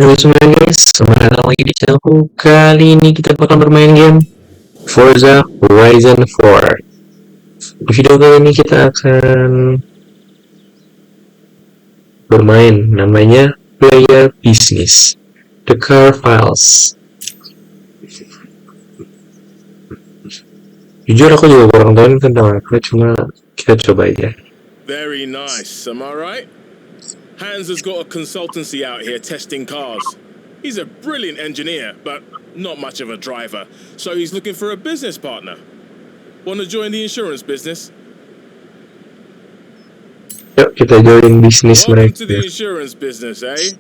Halo semuanya guys, selamat datang lagi di channelku. Kali ini kita bakal bermain game Forza Horizon 4. Di video kali ini kita akan bermain namanya Player Business The Car Files. Jujur aku juga kurang tahu tentang apa, cuma kita coba aja. Very nice, am I right? Hans has got a consultancy out here testing cars. He's a brilliant engineer, but not much of a driver, so he's looking for a business partner. Want to join the insurance business? Yuk kita join bisnis Welcome to the mereka. insurance business, eh?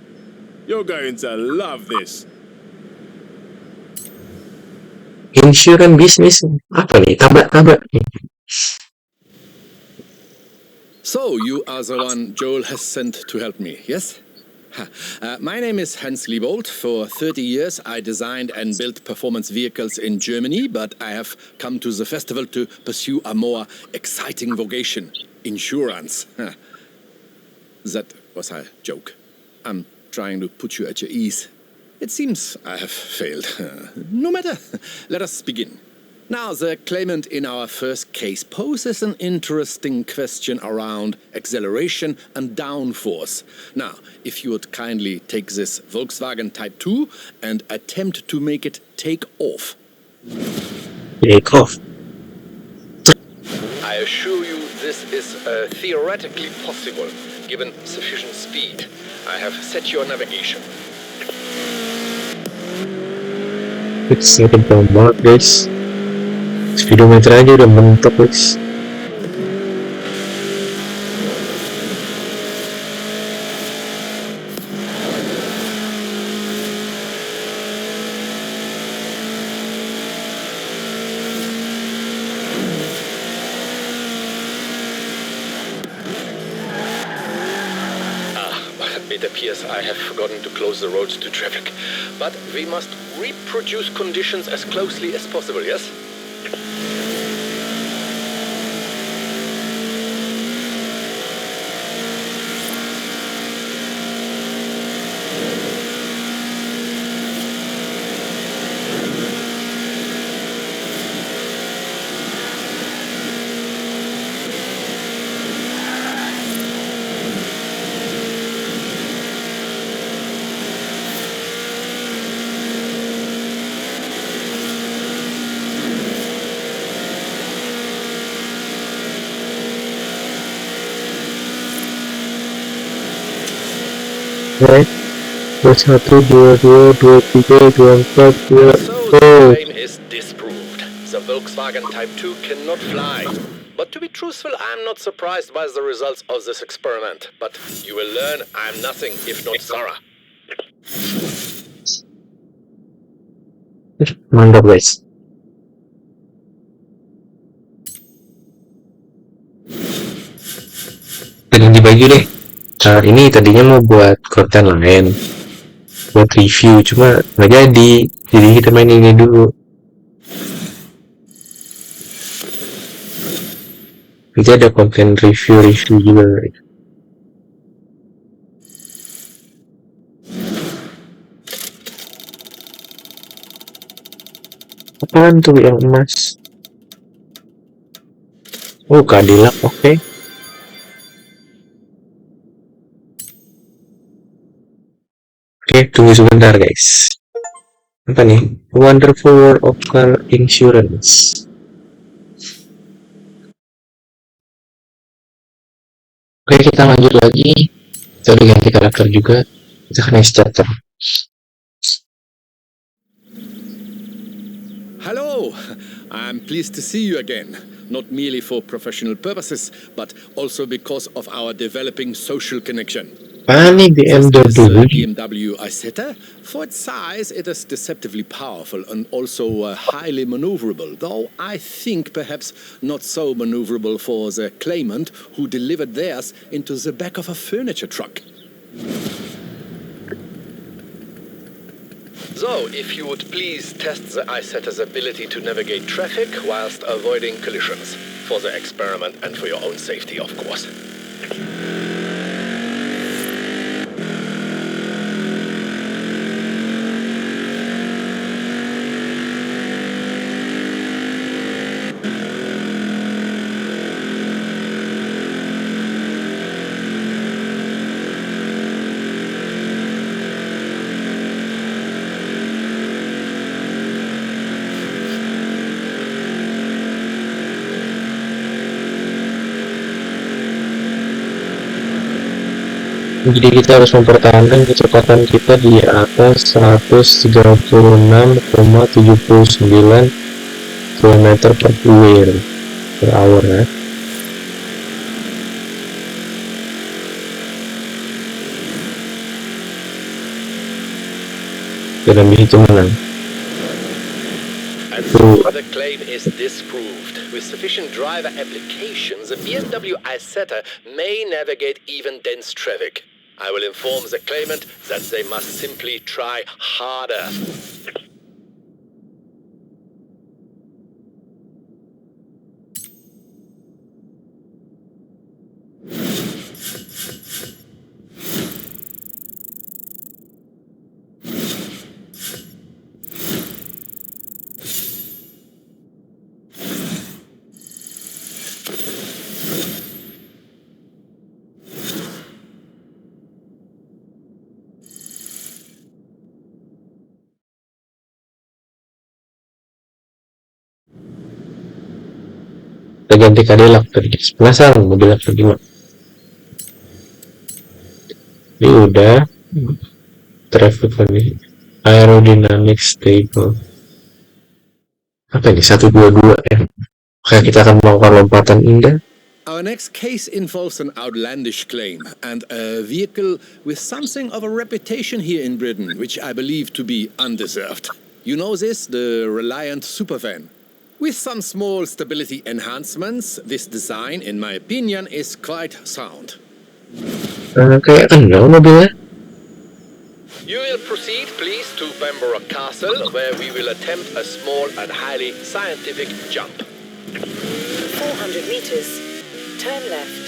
You're going to love this. Insurance business apa nih? Tabak-tabak nih. So, you are the one Joel has sent to help me, yes? My name is Hans Liebold. For 30 years, I designed and built performance vehicles in Germany, but I have come to the festival to pursue a more exciting vocation, insurance. That was a joke. I'm trying to put you at your ease. It seems I have failed. No matter. Let us begin. Now, the claimant in our first case poses an interesting question around acceleration and downforce. Now, if you would kindly take this Volkswagen Type 2 and attempt to make it take off. Take off. I assure you this is theoretically possible, given sufficient speed. I have set your navigation. It's kencang banget guys. Speedometer aja udah mentok guys. It appears I have forgotten to close the roads to traffic. But we must reproduce conditions as closely as possible, yes? Oke, 21, 22, 23, 24, 2. So the claim is disproved. The Volkswagen Type 2 cannot fly. But to be truthful, I'm not surprised by the results of this experiment. But you will learn I'm nothing if not thorough. Mantap guys. Dan dibagi deh. Ini tadinya mau buat konten lain, buat review, cuma nggak jadi kita main ini dulu. Nanti ada konten review juga. Apaan tuh yang emas? Oh, keadilan, oke. Oke, tunggu sebentar guys. Apa nih? Wonderful World of Car Insurance. Oke, kita lanjut lagi. Kita udah ganti karakter juga. Kita ke next chapter. Hello! I'm pleased to see you again. Not merely for professional purposes, but also because of our developing social connection. Pani BMW. BMW Isetta. For its size, it is deceptively powerful and also highly maneuverable, though I think perhaps not so maneuverable for the claimant who delivered theirs into the back of a furniture truck. So, if you would please test the Isetta's ability to navigate traffic whilst avoiding collisions. For the experiment and for your own safety, of course. Jadi kita harus mempertahankan kecepatan kita di atas 136,79 km per hour ya. Dan lebih itu menang. And so the claim is disproved. With sufficient driver applications, a BMW Isetta may navigate even dense traffic. I will inform the claimant that they must simply try harder. Kita ganti Cadillac tadi. Penasaran mobil apa gimana? Ini udah traffic ini. Aerodynamic stable. Apa ini? 122 ya. Oke, kita akan melakukan lompatan indah. Our next case involves an outlandish claim and a vehicle with something of a reputation here in Britain, which I believe to be undeserved. You know this, the Reliant Supervan. With some small stability enhancements, this design, in my opinion, is quite sound. Kayak kenal mobilnya. You will proceed, please, to Bamborough Castle, where we will attempt a small and highly scientific jump. 400 meters. Turn left.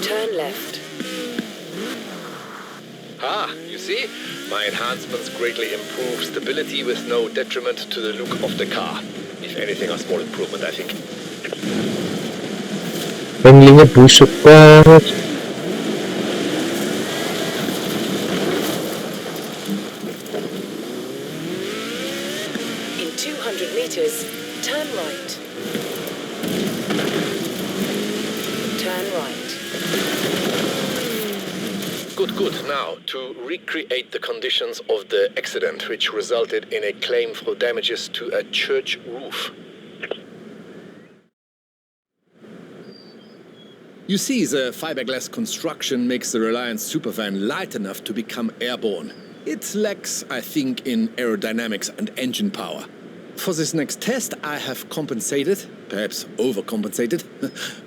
Turn left. Ah, you see? My enhancements greatly improve stability with no detriment to the look of the car. If anything, a small improvement, I think. Handlingnya busuk banget. In 200 meters, turn right. Turn right. Good. Now, to recreate the conditions of the accident, which resulted in a claim for damages to a church roof. You see, the fiberglass construction makes the Reliant Supervan light enough to become airborne. It lacks, I think, in aerodynamics and engine power. For this next test, I have compensated, perhaps overcompensated.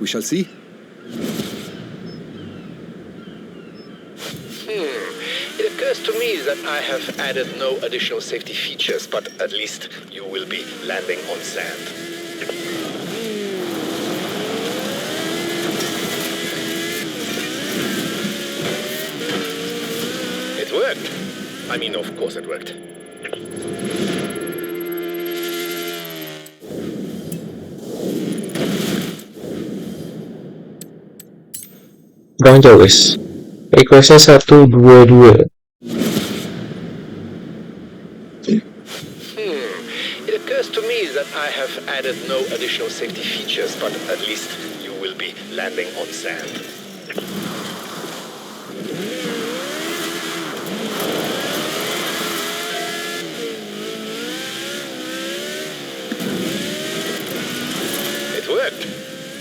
We shall see. It occurs to me that I have added no additional safety features, but at least you will be landing on sand. It worked. I mean, of course it worked. Kurang jauh guys. Requestnya 122. It occurs to me that I have added no additional safety features, but at least you will be landing on sand. It worked.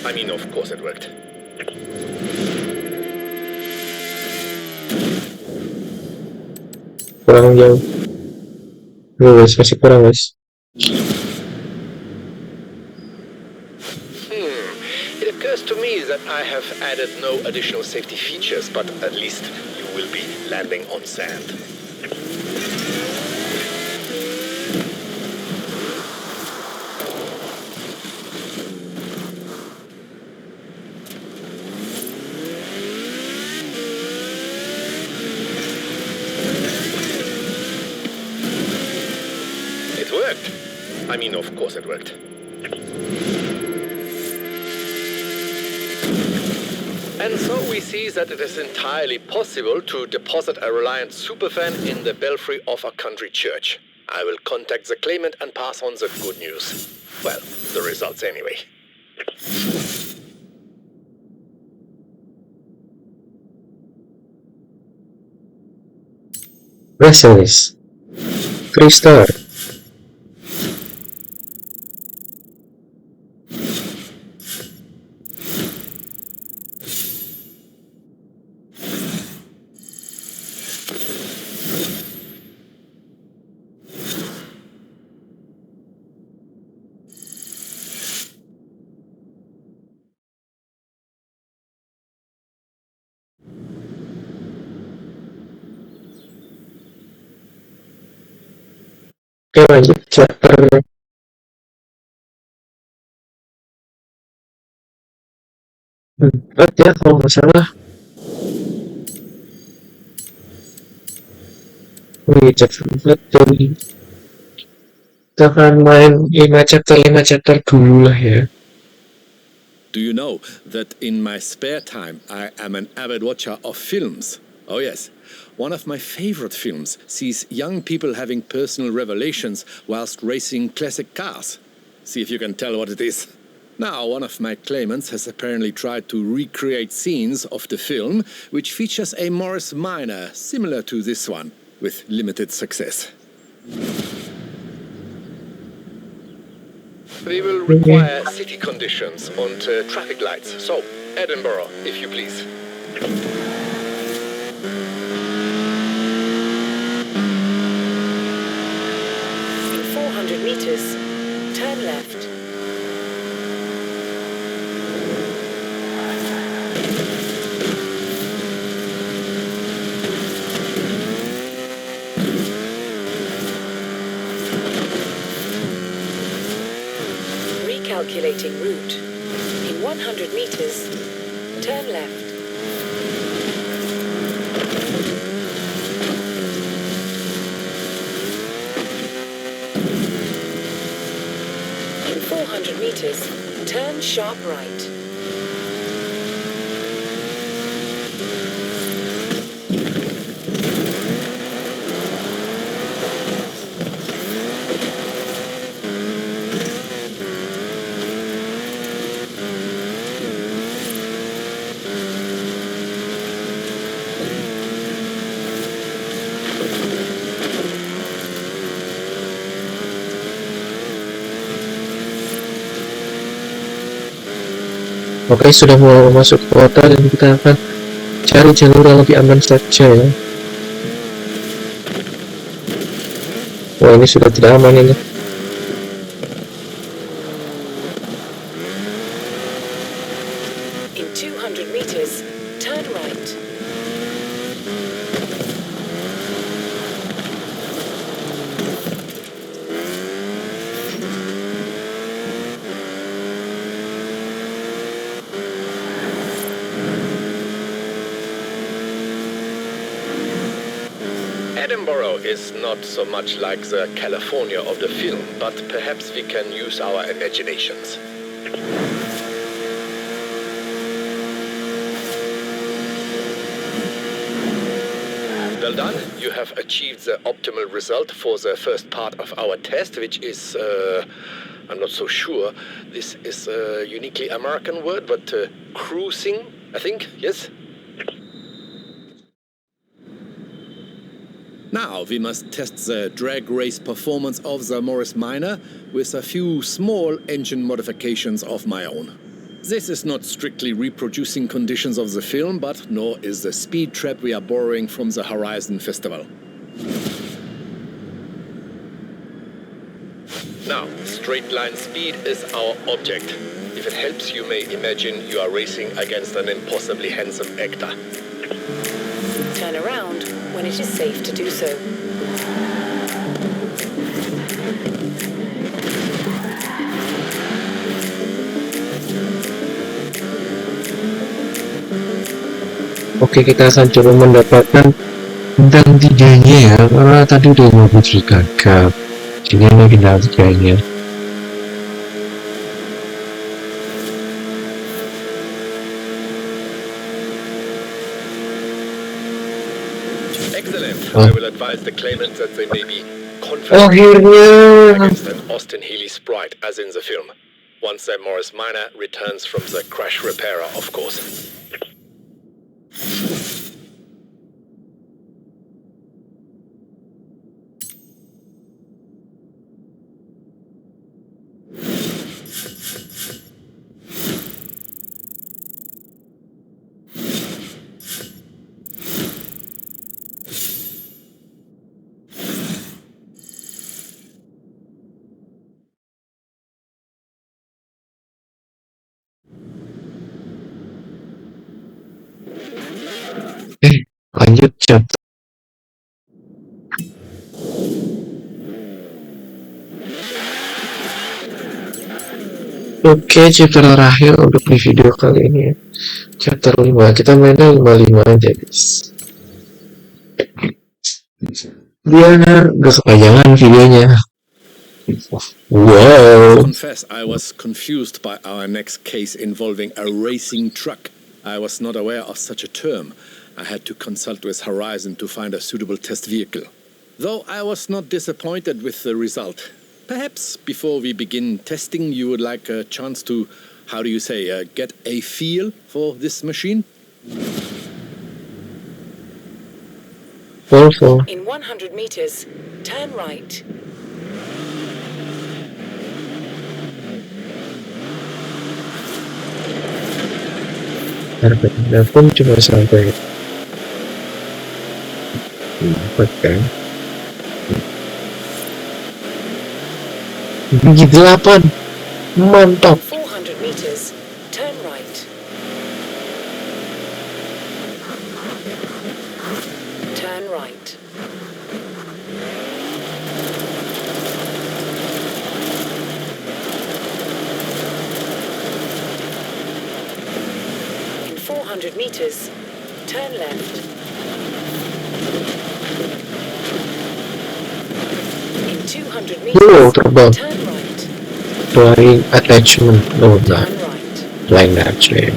I mean, of course it worked. Kurang jauh. Guys, masih kurang guys. It occurs to me that I have added no additional safety features, but at least you will be landing on sand. It worked. I mean, of course it worked. And so we see that it is entirely possible to deposit a Reliant Supervan in the belfry of a country church. I will contact the claimant and pass on the good news. Well, the results anyway. Wrestlers 3 star. Oke, lanjut chapter 4 ya kalau nggak salah. Chapter 4 dari kita akan main 5 chapter dulu lah ya. Do you know that in my spare time I am an avid watcher of films? Oh yes, one of my favorite films sees young people having personal revelations whilst racing classic cars. See if you can tell what it is. Now, one of my claimants has apparently tried to recreate scenes of the film, which features a Morris Minor similar to this one, with limited success. We will require city conditions and traffic lights. So, Edinburgh, if you please. In 400 meters, turn left. Recalculating route. In 100 meters, turn left. In 400 meters, turn sharp right. Oke, sudah mau masuk kota dan kita akan cari jalur yang lebih aman saja ya. Wah, ini sudah tidak aman ini. In 200 meters, turn right. Edinburgh is not so much like the California of the film, but perhaps we can use our imaginations. Well done. You have achieved the optimal result for the first part of our test, which is, I'm not so sure. This is a uniquely American word, but cruising, I think, yes? Now we must test the drag race performance of the Morris Minor with a few small engine modifications of my own. This is not strictly reproducing conditions of the film, but nor is the speed trap we are borrowing from the Horizon Festival. Now, straight line speed is our object. If it helps, you may imagine you are racing against an impossibly handsome actor. Turn around when it is safe to do so. Oke, kita akan coba mendapatkan bintang 3-nya ya, karena tadi udah 50 gagal. Ini bintang 3-nya. Excellent. I will advise the claimants that they may be confident Akhirnya. against an Austin Healey sprite as in the film. once that Morris Minor returns from the crash repairer, of course. Lanjut chapter. Oke, chapter terakhir untuk di video kali ini ya. Chapter 5. Kita mainnya 55 aja, guys. Biar gak kepanjangan videonya. Wow. Confess, I was confused by our next case involving a racing truck. I was not aware of such a term. I had to consult with Horizon to find a suitable test vehicle. Though I was not disappointed with the result. Perhaps before we begin testing, you would like a chance to, how do you say, get a feel for this machine? Volvo. In 100 meters, turn right. Harganya pun cuma sampai 4 kan. Gigi 8. Mantap. 400 meters, turn right. Turn right. In 400 meters, turn left. In 200 meters, terbang. turn right. Flying attachment. No, not. Turn right. Flying actually.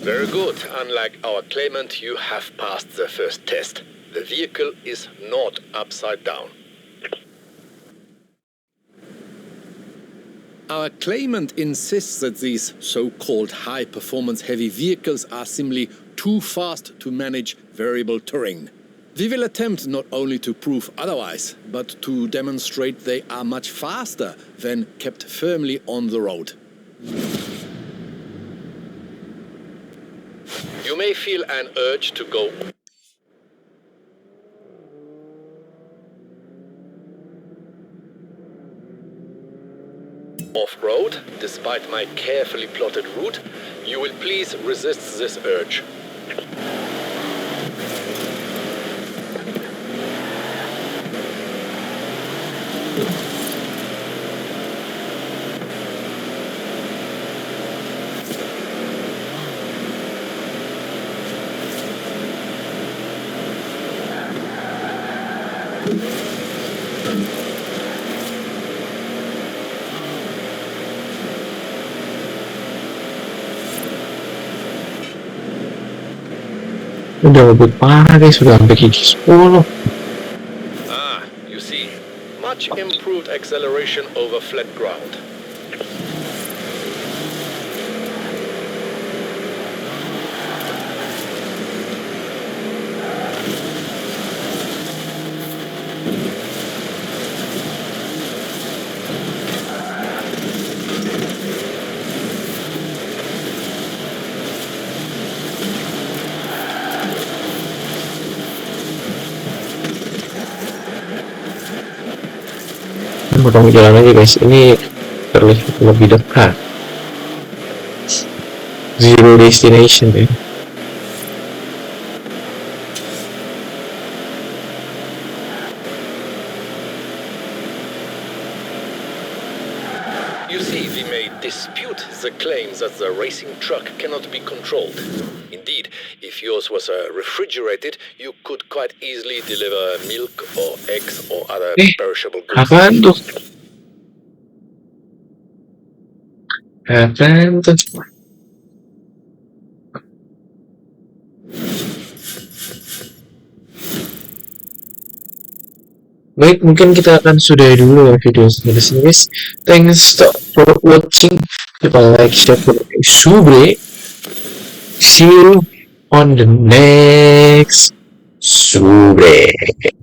Very good. Unlike our claimant, you have passed the first test. The vehicle is not upside down. Our claimant insists that these so-called high-performance heavy vehicles are simply too fast to manage variable terrain. We will attempt not only to prove otherwise, but to demonstrate they are much faster when kept firmly on the road. You may feel an urge to go off-road, despite my carefully plotted route. You will please resist this urge. Udah ngebut parah guys, sudah sampai gigi 10. Ah, you see, much improved acceleration over flat ground. Potong jalan aja guys, ini terlihat lebih dekat. Zero destination ya. You see, we may dispute the claims that the racing truck cannot be controlled. Indeed, if yours was refrigerated, you could quite easily deliver milk or eggs or other perishable goods. Apaan tuh? Apaan tuh? Baik, mungkin kita akan sudahi dulu ya video sampai di sini guys. Thanks for watching. Jangan like, share, subscribe. See you on the next subscribe.